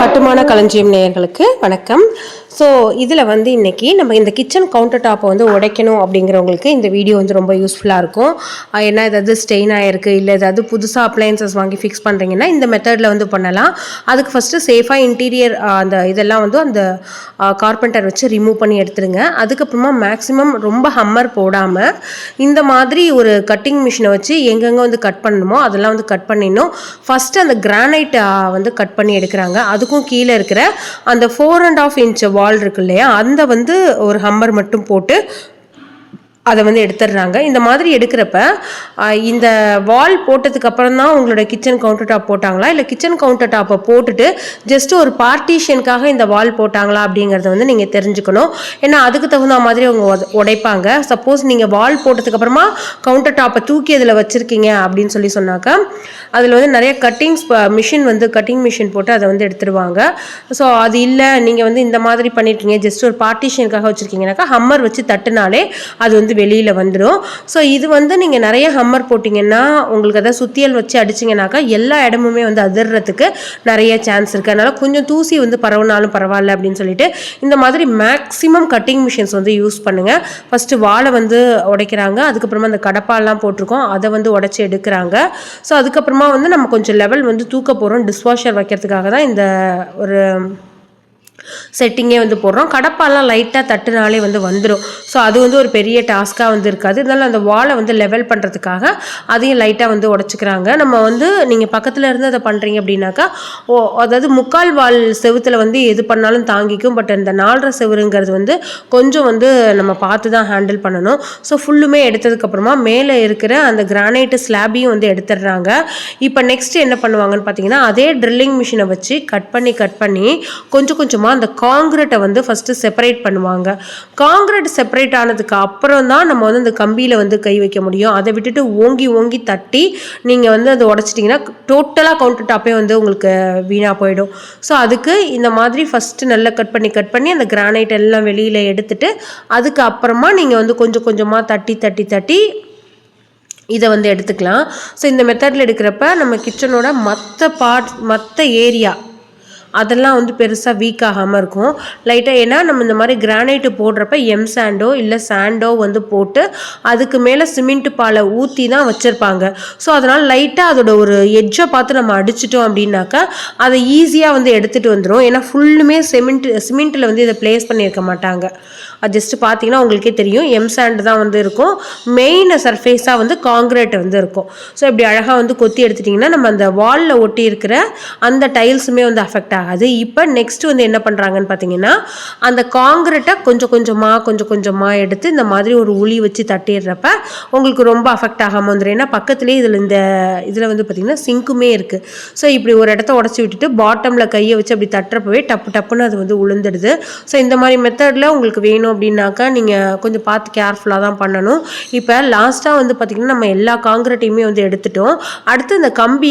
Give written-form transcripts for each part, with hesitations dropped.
கட்டுமான களஞ்சியம் நேயர்களுக்கு வணக்கம். ஸோ இதில் வந்து இன்றைக்கி நம்ம இந்த கிச்சன் கவுண்டர் டாப்பை வந்து உடைக்கணும் அப்படிங்கிறவங்களுக்கு இந்த வீடியோ வந்து ரொம்ப யூஸ்ஃபுல்லாக இருக்கும். ஏன்னா ஏதாவது ஸ்டெயின் ஆகிருக்கு, இல்லை ஏதாவது புதுசாக அப்ளையன்சஸ் வாங்கி ஃபிக்ஸ் பண்ணுறீங்கன்னா இந்த மெத்தடில் வந்து பண்ணலாம். அதுக்கு ஃபஸ்ட்டு சேஃபாக இன்டீரியர் அந்த இதெல்லாம் வந்து அந்த கார்பெண்டர் வச்சு ரிமூவ் பண்ணி எடுத்துருங்க. அதுக்கப்புறமா மேக்ஸிமம் ரொம்ப ஹம்மர் போடாமல் இந்த மாதிரி ஒரு கட்டிங் மிஷினை வச்சு எங்கெங்கே வந்து கட் பண்ணணுமோ அதெல்லாம் வந்து கட் பண்ணிடணும். ஃபஸ்ட்டு அந்த கிரானைட் வந்து கட் பண்ணி எடுக்கிறாங்க. அதுக்கும் கீழே இருக்கிற அந்த 4.5 இன்ச் வால் இருக்கு இல்லையா, அந்த வந்து ஒரு ஹம்மர் மட்டும் போட்டு அதை வந்து எடுத்துடுறாங்க. இந்த மாதிரி எடுக்கிறப்ப இந்த வால் போட்டதுக்கு அப்புறம் தான் உங்களோட கிச்சன் கவுண்டர் டாப் போட்டாங்களா, இல்லை கிச்சன் கவுண்டர் டாப்பை போட்டுட்டு ஜஸ்ட் ஒரு பார்ட்டிஷனுக்காக இந்த வால் போட்டாங்களா அப்படிங்கிறத வந்து நீங்கள் தெரிஞ்சுக்கணும். ஏன்னா அதுக்கு தகுந்த மாதிரி அவங்க உடைப்பாங்க. சப்போஸ் நீங்கள் வால் போட்டதுக்கு அப்புறமா கவுண்டர் டாப்பை தூக்கி அதில் வச்சுருக்கீங்க அப்படின்னு சொன்னாக்கா அதில் வந்து நிறைய கட்டிங்ஸ் மிஷின் வந்து கட்டிங் மிஷின் போட்டு அதை வந்து எடுத்துடுவாங்க. ஸோ அது இல்லை, நீங்கள் வந்து இந்த மாதிரி பண்ணியிருக்கீங்க, ஜஸ்ட் ஒரு பார்ட்டிஷனுக்காக வச்சுருக்கீங்கனாக்கா ஹம்மர் வச்சு தட்டுனாலே அது வந்து வெளியில் வந்துடும். ஸோ இது வந்து நீங்கள் நிறைய ஹம்மர் போட்டிங்கன்னா உங்களுக்கு அதை சுத்தியல் வச்சு அடிச்சிங்கனாக்கா எல்லா இடமுமே வந்து அதிர்றதுக்கு நிறைய சான்ஸ் இருக்குது. அதனால் கொஞ்சம் தூசி வந்து பரவினாலும் பரவாயில்ல அப்படின்னு சொல்லிட்டு இந்த மாதிரி மேக்ஸிமம் கட்டிங் மிஷின்ஸ் வந்து யூஸ் பண்ணுங்கள். ஃபஸ்ட்டு வாழை வந்து உடைக்கிறாங்க, அதுக்கப்புறமா அந்த கடப்பாலாம் போட்டிருக்கோம் அதை வந்து உடச்சி எடுக்கிறாங்க. ஸோ அதுக்கப்புறமா வந்து நம்ம கொஞ்சம் லெவல் வந்து தூக்க போகிறோம். டிஷ்வாஷர் வைக்கிறதுக்காக தான் இந்த ஒரு செட்டிங்கே வந்து போடுறோம். கடப்பாலாம் லைட்டாக தட்டுனாலே வந்து வந்துடும். ஸோ அது வந்து ஒரு பெரிய டாஸ்க்காக வந்து இருக்காது. இருந்தாலும் அந்த வாலை வந்து லெவல் பண்ணுறதுக்காக அதையும் லைட்டாக வந்து உடச்சிக்கிறாங்க. நம்ம வந்து நீங்கள் பக்கத்தில் இருந்து அதை பண்ணுறீங்க அப்படின்னாக்கா அதாவது முக்கால் வால் செவுத்தில் வந்து எது பண்ணாலும் தாங்கிக்கும். பட் இந்த 4.5 செவுருங்கிறது வந்து கொஞ்சம் வந்து நம்ம பார்த்து தான் ஹேண்டில் பண்ணணும். ஸோ ஃபுல்லுமே எடுத்ததுக்கப்புறமா மேலே இருக்கிற அந்த கிரானைட்டு ஸ்லாபையும் வந்து எடுத்துடுறாங்க. இப்போ நெக்ஸ்ட் என்ன பண்ணுவாங்கன்னு பார்த்தீங்கன்னா அதே ட்ரில்லிங் மிஷினை வச்சு கட் பண்ணி கொஞ்சம் கொஞ்சமாக அந்த காங்கிரீட்டை வந்து ஃபஸ்ட்டு செப்பரேட் பண்ணுவாங்க. காங்கிரீட் செப்பரேட் ஆனதுக்கு அப்புறம் தான் நம்ம வந்து அந்த கம்பியில் வந்து கை வைக்க முடியும். அதை விட்டுட்டு ஓங்கி தட்டி நீங்கள் வந்து அதை உடச்சிட்டிங்கன்னா டோட்டலாக கவுண்டர் டாப்பே வந்து உங்களுக்கு வீணாக போயிடும். ஸோ அதுக்கு இந்த மாதிரி ஃபஸ்ட்டு நல்லா கட் பண்ணி அந்த கிரானைட் எல்லாம் வெளியில் எடுத்துட்டு அதுக்கு அப்புறமா நீங்கள் வந்து கொஞ்சம் கொஞ்சமாக தட்டி இதை வந்து எடுத்துக்கலாம். ஸோ இந்த மெத்தடில் எடுக்கிறப்ப நம்ம கிச்சனோட மற்ற ஏரியா அதெல்லாம் வந்து பெருசாக வீக் ஆகாமல் இருக்கும். லைட்டாக ஏன்னா நம்ம இந்த மாதிரி கிரானைட்டு போடுறப்ப சாண்டோ இல்லை சாண்டோ வந்து போட்டு அதுக்கு மேலே சிமெண்ட் பாலை ஊற்றி தான் வச்சுருப்பாங்க. ஸோ அதனால் லைட்டாக அதோட ஒரு எட்ஜை பார்த்து நம்ம அடிச்சிட்டோம் அப்படின்னாக்கா அதை ஈஸியாக வந்து எடுத்துகிட்டு வந்துடும். ஏன்னா ஃபுல்லுமே சிமெண்ட்டில் வந்து இதை ப்ளேஸ் பண்ணியிருக்க மாட்டாங்க. அது ஜஸ்ட்டு பார்த்தீங்கன்னா உங்களுக்கே தெரியும் சாண்டு தான் வந்து இருக்கும். மெயின் சர்ஃபேஸாக வந்து காங்கிரீட் வந்து இருக்கும். ஸோ இப்படி அழகாக வந்து கொத்தி எடுத்துட்டிங்கன்னா நம்ம அந்த வாலில் ஒட்டி இருக்கிற அந்த டைல்ஸுமே வந்து அஃபெக்ட் ஆகாது. இப்போ நெக்ஸ்ட் வந்து என்ன பண்ணுறாங்கன்னு பார்த்தீங்கன்னா அந்த காங்கிரீட்டை கொஞ்சம் கொஞ்சமாக எடுத்து இந்த மாதிரி ஒரு உளி வச்சு தட்டிடுறப்ப உங்களுக்கு ரொம்ப அஃபெக்ட் ஆகாமல் வந்துடும். ஏன்னா பக்கத்துலேயே இதில் வந்து பார்த்திங்கன்னா சிங்க்குமே இருக்குது. ஸோ இப்படி ஒரு இடத்த உடச்சி விட்டுட்டு பாட்டமில் கையை வச்சு அப்படி தட்டுறப்பவே டப்புன்னு அது வந்து உளுந்துடுது. ஸோ இந்த மாதிரி மெத்தடில் உங்களுக்கு வேணும் அப்படின்னாக்கா நீங்கள் கொஞ்சம் பார்த்து கேர்ஃபுல்லாக தான் பண்ணணும். இப்போ லாஸ்ட்டாக வந்து பார்த்திங்கன்னா நம்ம எல்லா காங்கிரீட்டையுமே வந்து எடுத்துட்டோம். அடுத்து இந்த கம்பி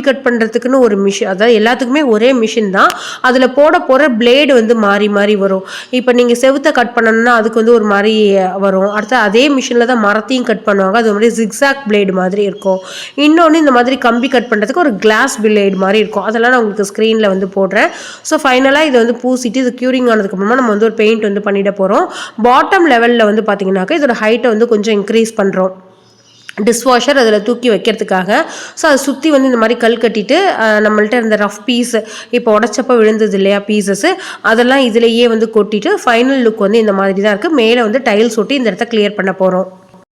கட் பண்ணுறதுக்குன்னு ஒரு மிஷின், அதாவது எல்லாத்துக்குமே ஒரே மிஷின் தான். அதில் போகிற பிளேடு வந்து மாறி வரும். இப்போ நீங்கள் செவுத்தை கட் பண்ணணும்னா அதுக்கு வந்து ஒரு மாதிரி வரும். அடுத்து அதே மிஷினில் தான் மரத்தையும் கட் பண்ணுவாங்க. அது மாதிரி ஜிக்ஸாக் பிளேடு மாதிரி இருக்கும். இன்னொன்று இந்த மாதிரி கம்பி கட் பண்ணுறதுக்கு ஒரு கிளாஸ் பிளேடு மாதிரி இருக்கும். அதெல்லாம் நான் உங்களுக்கு ஸ்க்ரீனில் வந்து போடுறேன். ஸோ ஃபைனலாக இதை வந்து பூசிட்டு இது க்யூரிங் ஆனதுக்கப்புறமா நம்ம வந்து ஒரு பெயிண்ட் வந்து பண்ணிட போகிறோம். பாட்டம் லெவலில் வந்து பார்த்தீங்கன்னாக்கா இதோட ஹைட்டை வந்து கொஞ்சம் இன்க்ரீஸ் பண்ணுறோம் டிஷ்வாஷர் அதில் தூக்கி வைக்கிறதுக்காக. ஸோ அதை சுற்றி வந்து இந்த மாதிரி கல் கட்டிட்டு நம்மள்ட்ட இருந்த ரஃப் பீஸ் இப்போ உடச்சப்போ விழுந்தது இல்லையா பீசஸ்ஸு, அதெல்லாம் இதிலேயே வந்து கொட்டிட்டு ஃபைனல் லுக் வந்து இந்த மாதிரி தான் இருக்குது. மேலே வந்து டைல்ஸ் ஒட்டி இந்த இடத்த கிளியர் பண்ண போகிறோம்.